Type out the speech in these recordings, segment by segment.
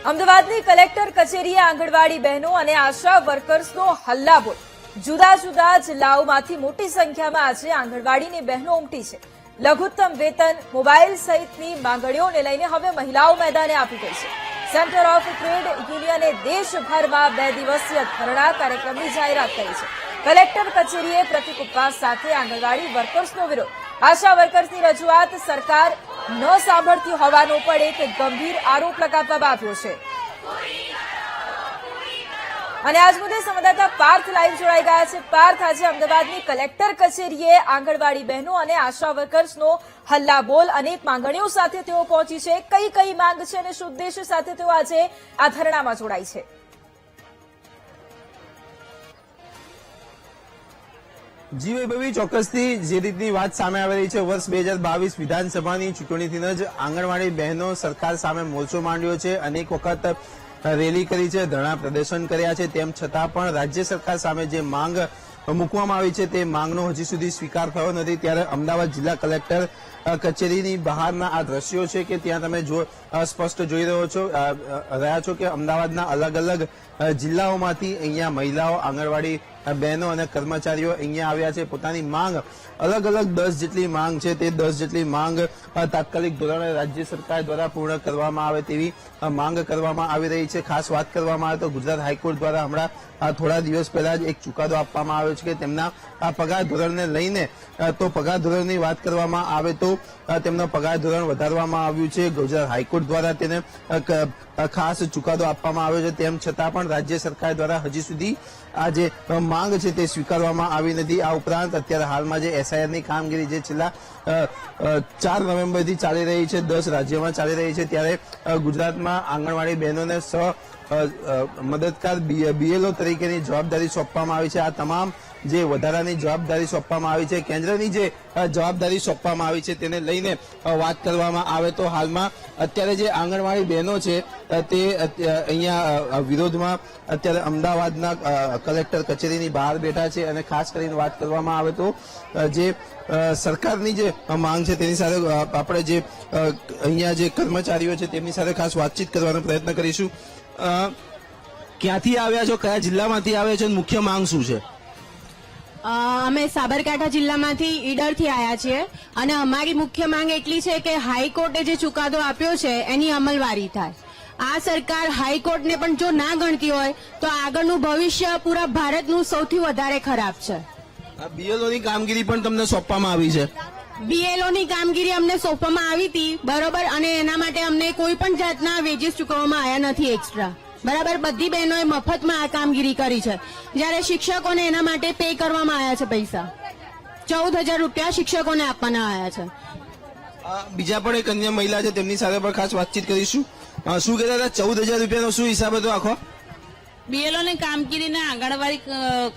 અમદાવાદની કલેક્ટર કચેરીએ આંગણવાડી બહેનો અને આશા વર્કર્સનો હલ્લાબોલ। જુદા જુદા જિલ્લાઓમાંથી મોટી સંખ્યામાં આજે આંગણવાડીની બહેનો ઉમટી છે। લઘુત્તમ વેતન, મોબાઈલ સહિતની માંગણીઓને લઈને હવે મહિલાઓ મેદાને આપી ગઈ છે। સેન્ટર ઓફ ટ્રેડ યુનિયને દેશભરમાં 2 દિવસીય ધરણા કાર્યક્રમની જાહેરાત કરી છે। કલેક્ટર કચેરીએ પ્રતિક ઉપવાસ સાથે આંગણવાડી વર્કર્સનો વિરોધ। આશા વર્કર્સની રજૂઆત સરકાર ન સાંભળતી હોવાનો પણ એક ગંભીર આરોપ લગાવવામાં આવ્યો છે। અને આજ મુદ્દે સંવાદદાતા પાર્થ લાઈવ જોડાઈ ગયા છે। પાર્થ, આજે અમદાવાદની કલેક્ટર કચેરીએ આંગણવાડી બહેનો અને આશા વર્કર્સનો હલ્લાબોલ, અનેક માંગણીઓ સાથે તેઓ પહોંચી છે। કઈ કઈ માંગ છે અને શું ઉદ્દેશ્ય સાથે તેઓ આજે આ ધરણામાં જોડાઈ છે? જી વૈભવી, ચોક્કસથી જે રીતની વાત સામે આવી રહી છે, વર્ષ 2022 વિધાનસભાની ચૂંટણીથી જ આંગણવાડી બહેનો સરકાર સામે મોરચો માંડ્યો છે। અનેક વખત રેલી કરી છે, ધરણા પ્રદર્શન કર્યા છે, તેમ છતાં પણ રાજ્ય સરકાર સામે જે માંગ મૂકવામાં આવી છે તે માંગનો હજી સુધી સ્વીકાર થયો નથી। ત્યારે અમદાવાદ જિલ્લા કલેક્ટર કચેરીની બહારના આ દ્રશ્યો છે કે ત્યાં તમે સ્પષ્ટ જોઈ રહ્યા છો કે અમદાવાદના અલગ અલગ જિલ્લાઓમાંથી અહીંયા મહિલાઓ, આંગણવાડી બહેનો અને કર્મચારીઓ અહીંયા આવ્યા છે। પોતાની માંગ અલગ અલગ 10 જેટલી માંગ છે, તે 10 જેટલી માંગ તાત્કાલિક ધોરણે રાજ્ય સરકાર દ્વારા પૂર્ણ કરવામાં આવે તેવી માંગ કરવામાં આવી રહી છે। ખાસ વાત કરવામાં આવે તો ગુજરાત હાઈકોર્ટ દ્વારા હમણાં થોડા દિવસ પહેલા જ એક ચુકાદો આપવામાં આવ્યો છે કે તેમના પગાર ધોરણને લઈને તો પગાર ધોરણની વાત કરવામાં આવે તો તેમનો પગાર ધોરણ વધારવામાં આવ્યું છે। ગુજરાત હાઈકોર્ટ દ્વારા તેને ખાસ ચુકાદો આપવામાં આવ્યો છે, તેમ છતાં પણ રાજ્ય સરકાર દ્વારા હજી સુધી આ જે માંગ છે તે સ્વીકારવામાં આવી નથી। આ ઉપરાંત અત્યારે હાલમાં જે એસઆઈઆરની કામગીરી જે છેલ્લા 4 નવેમ્બરથી ચાલી રહી છે, 10 રાજ્યોમાં ચાલી રહી છે, ત્યારે ગુજરાતમાં આંગણવાડી બહેનોને મદદગાર બીએલઓ તરીકેની જવાબદારી સોંપવામાં આવી છે। આ તમામ જે વધારાની જવાબદારી સોંપવામાં આવી છે, કેન્દ્રની જે જવાબદારી સોંપવામાં આવી છે, તેને લઈને વાત કરવામાં આવે તો હાલમાં અત્યારે જે આંગણવાડી બહેનો છે તે અહીંયા વિરોધમાં અત્યારે અમદાવાદના કલેક્ટર કચેરીની બહાર બેઠા છે। અને ખાસ કરીને વાત કરવામાં આવે તો જે સરકારની જે માંગ છે તેની સાથે આપણે જે અહીંયા જે કર્મચારીઓ છે તેમની સાથે ખાસ વાતચીત કરવાનો પ્રયત્ન કરીશું। ક્યાંથી આવ્યા છો, કયા જિલ્લામાંથી આવ્યા છો, મુખ્ય માંગ શું છે? અમે સાબરકાંઠા જિલ્લામાંથી ઈડરથી આવ્યા છીએ અને અમારી મુખ્ય માંગ એટલી છે કે હાઈકોર્ટે જે ચુકાદો આપ્યો છે એની અમલવારી થાય। આ સરકાર હાઈકોર્ટને પણ જો ના ગણતી હોય તો આગળનું ભવિષ્ય પૂરા ભારતનું સૌથી વધારે ખરાબ છે। બીએલઓની કામગીરી પણ તમને સોંપવામાં આવી છે? બીએલઓની કામગીરી અમને સોંપવામાં આવી હતી, બરોબર, અને એના માટે અમને કોઈ પણ જાતના વેજીસ ચૂકવવામાં આવ્યા નથી એક્સ્ટ્રા, બરાબર। બધી બહેનોએ મફતમાં આ કામગીરી કરી છે, જ્યારે શિક્ષકોને એના માટે પે કરવામાં આવ્યા છે પૈસા। 14,000 રૂપિયા શિક્ષકોને આપવાના આવ્યા છે। બીજા પણ એક અન્ય મહિલા છે, તેમની સાથે પણ ખાસ વાતચીત કરીશું। શું કહેતા હતા, 14,000 રૂપિયાનો શું હિસાબ હતો આખો? બીએલઓની કામગીરીના આંગણવાડી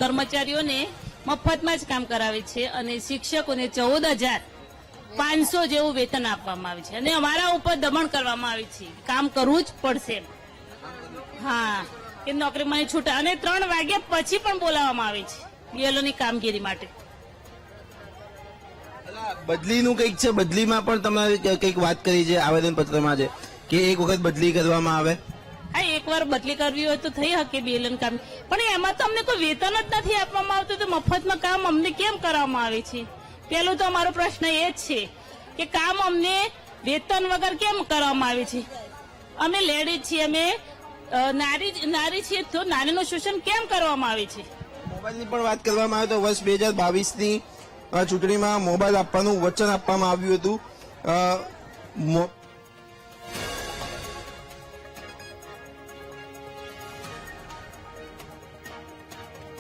કર્મચારીઓને મફતમાં જ કામ કરાવે છે અને શિક્ષકોને 14,500 જેવું વેતન આપવામાં આવે છે અને અમારા ઉપર દમણ કરવામાં આવે છે, કામ કરવું જ પડશે। હા, કે નોકરીમાં છૂટા અને 3 વાગ્યા પછી પણ બોલાવવામાં આવે છે બીએલઓની કામગીરી માટે। બદલીનું કંઈક છે, બદલીમાં પણ તમારે કંઈક વાત કરી છે આવેદનપત્રમાં છે કે એક વખત બદલી કરવામાં આવે? હા, એકવાર બદલી કરવી હોય તો થઈ શકે બીએલઓનું કામ, પણ એમાં તો અમને કોઈ વેતન જ નથી આપવામાં આવતું, તો મફતમાં કામ અમને કેમ કરવામાં આવે છે? પેલું તો અમારો પ્રશ્ન એ જ છે કે કામ અમને વેતન વગર કેમ કરવામાં આવે છે? અમે લેડીઝ છીએ, અમે નારી છીએ, તો નારીનું શોષણ કેમ કરવામાં આવે છે? મોબાઈલની પણ વાત કરવામાં આવે તો વર્ષ 2022ની ચૂંટણીમાં મોબાઈલ આપવાનું વચન આપવામાં આવ્યું હતું।